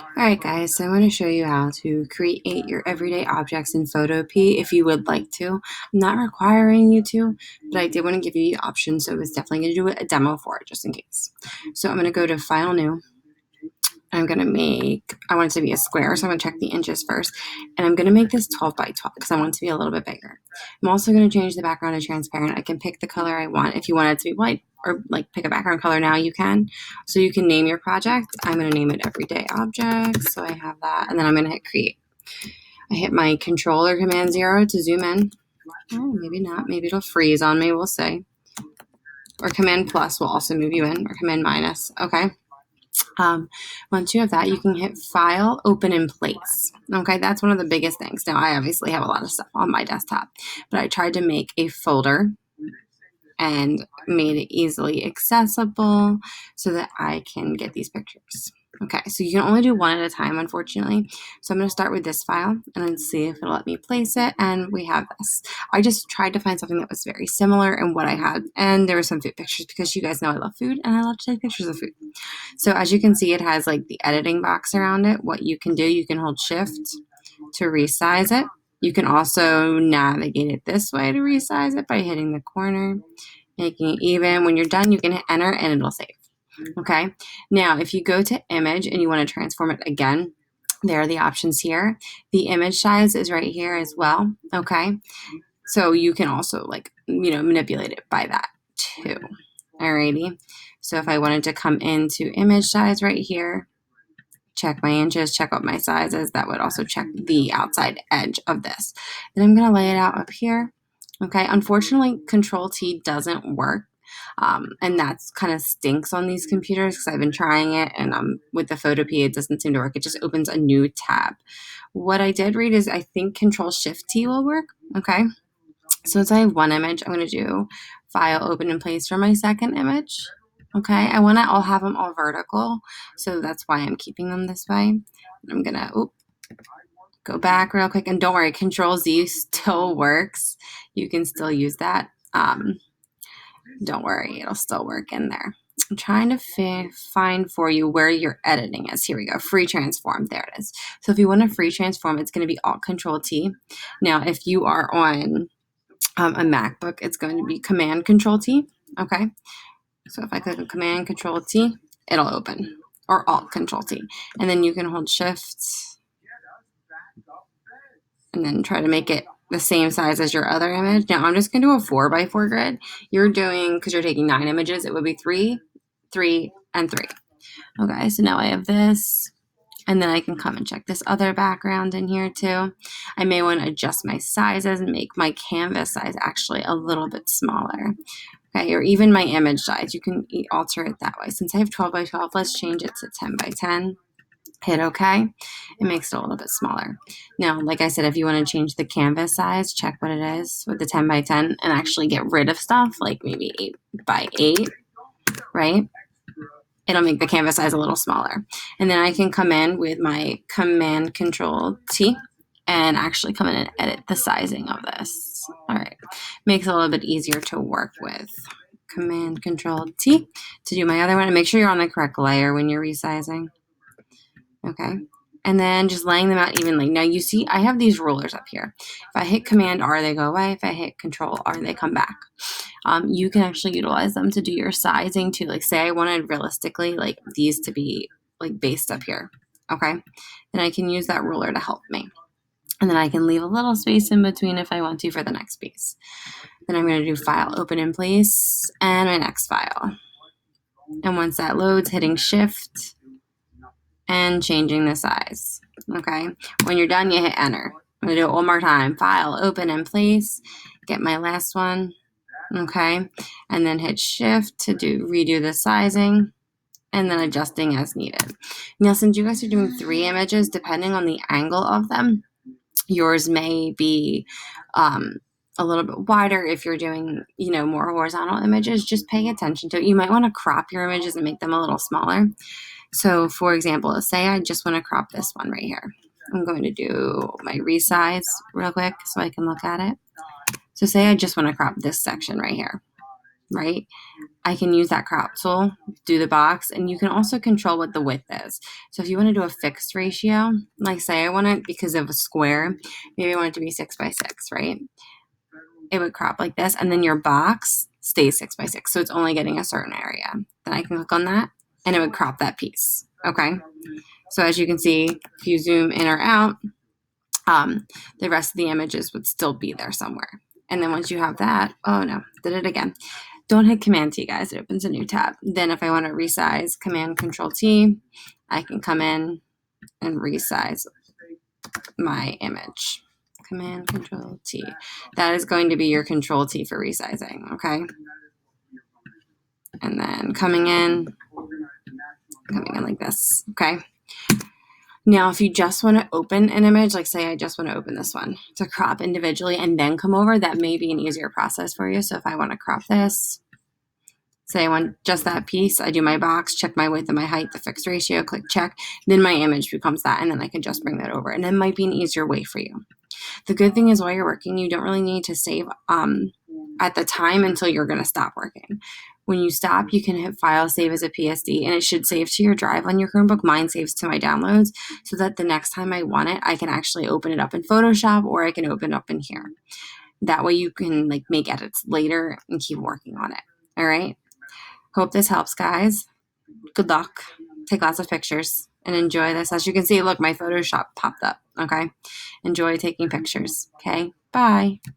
Alright guys, so I want to show you how to create your everyday objects in Photopea if you would like to. I'm not requiring you to, but I did want to give you the option, so I was definitely going to do a demo for it just in case. So I'm going to go to File New. I'm going to make, I want it to be a square, so I'm going to check the inches first. And I'm going to make this 12 by 12 because I want it to be a little bit bigger. I'm also going to change the background to transparent. I can pick the color I want. If you want it to be white or like pick a background color now, you can. So you can name your project. I'm going to name it Everyday Objects. So I have that. And then I'm going to hit Create. I hit my Control or Command 0 to zoom in. Oh, maybe not. Maybe it'll freeze on me. We'll see. Or Command Plus will also move you in, or Command Minus. Okay. Once you have that, you can hit File, Open in Place. Okay, that's one of the biggest things. Now, I obviously have a lot of stuff on my desktop, but I tried to make a folder and made it easily accessible so that I can get these pictures. Okay, so you can only do one at a time, unfortunately. So I'm going to start with this file and then see if it'll let me place it. And we have this. I just tried to find something that was very similar in what I had. And there were some food pictures because you guys know I love food and I love to take pictures of food. So as you can see, it has like the editing box around it. What you can do, you can hold Shift to resize it. You can also navigate it this way to resize it by hitting the corner, making it even. When you're done, you can hit Enter and it'll save. Okay. Now, if you go to Image and you want to transform it again, there are the options here. The image size is right here as well. Okay. So you can also manipulate it by that too. Alrighty. So if I wanted to come into image size right here, check my inches, check out my sizes, that would also check the outside edge of this. Then I'm going to lay it out up here. Okay. Unfortunately, Control T doesn't work. And that's kind of stinks on these computers because I've been trying it and with the Photopea, it doesn't seem to work. It just opens a new tab. What I did read is I think Control Shift T will work. Okay. So since I have one image, I'm going to do File, Open in Place for my second image. Okay. I want to all have them all vertical. So that's why I'm keeping them this way. I'm going to go back real quick. And don't worry, Control Z still works. You can still use that. Don't worry, it'll still work in there. I'm trying to find for you where your editing is. Here we go, free transform, there it is. So if you want to free transform, it's going to be Alt Control T. Now, if you are on a MacBook, it's going to be Command Control T, okay? So if I click on Command Control T, it'll open, or Alt Control T. And then you can hold Shift and then try to make it the same size as your other image. Now I'm just going to do a 4x4 grid. You're doing, because you're taking 9 images, it would be 3, 3, and 3. Okay, so now I have this, and then I can come and check this other background in here too. I may want to adjust my sizes and make my canvas size actually a little bit smaller. Okay, or even my image size, you can alter it that way. Since I have 12 by 12, let's change it to 10 by 10. Hit OK. It makes it a little bit smaller. Now, like I said, if you want to change the canvas size, check what it is with the 10 by 10 and actually get rid of stuff like maybe 8 by 8, right? It'll make the canvas size a little smaller. And then I can come in with my Command Control T and actually come in and edit the sizing of this. All right. Makes it a little bit easier to work with. Command Control T to do my other one. And make sure you're on the correct layer when you're resizing. Okay, and then just laying them out evenly. Now you see I have these rulers up here. If I hit Command R, they go away. If I hit Control R, they come back. You can actually utilize them to do your sizing too. Like say I wanted realistically like these to be like based up here. Okay, then I can use that ruler to help me. And then I can leave a little space in between if I want to for the next piece. Then I'm going to do File, Open in Place, and my next file. And once that loads, hitting Shift and changing the size. Okay, when you're done, you hit Enter. I'm gonna do it one more time. File, Open in Place, get my last one. Okay, and then hit Shift to redo the sizing, and then adjusting as needed. Now, since you guys are doing 3 images, depending on the angle of them, yours may be a little bit wider. If you're doing, more horizontal images, just pay attention to it. You might want to crop your images and make them a little smaller. So for example, let's say I just want to crop this one right here. I'm going to do my resize real quick so I can look at it. So say I just want to crop this section right here, right? I can use that crop tool, do the box, and you can also control what the width is. So if you want to do a fixed ratio, like say I want it because of a square, maybe I want it to be 6 by 6, right? It would crop like this, and then your box stays 6 by 6, so it's only getting a certain area. Then I can click on that, and it would crop that piece, okay? So as you can see, if you zoom in or out, the rest of the images would still be there somewhere. And then once you have that, oh no, did it again. Don't hit Command T, guys. It opens a new tab. Then if I want to resize, Command Control T, I can come in and resize my image. Command Control T. That is going to be your Control T for resizing, okay? And then coming in like this, okay? Now, if you just want to open an image, like say I just want to open this one to crop individually and then come over, that may be an easier process for you. So if I want to crop this, say I want just that piece, I do my box, check my width and my height, the fixed ratio, click check, then my image becomes that, and then I can just bring that over. And it might be an easier way for you. The good thing is while you're working, you don't really need to save at the time until you're going to stop working. When you stop, you can hit File, Save as a PSD, and it should save to your drive on your Chromebook. Mine saves to my downloads so that the next time I want it, I can actually open it up in Photoshop or I can open it up in here. That way you can like make edits later and keep working on it. All right? Hope this helps, guys. Good luck. Take lots of pictures and enjoy this. As you can see, look, my Photoshop popped up, okay? Enjoy taking pictures, okay? Bye.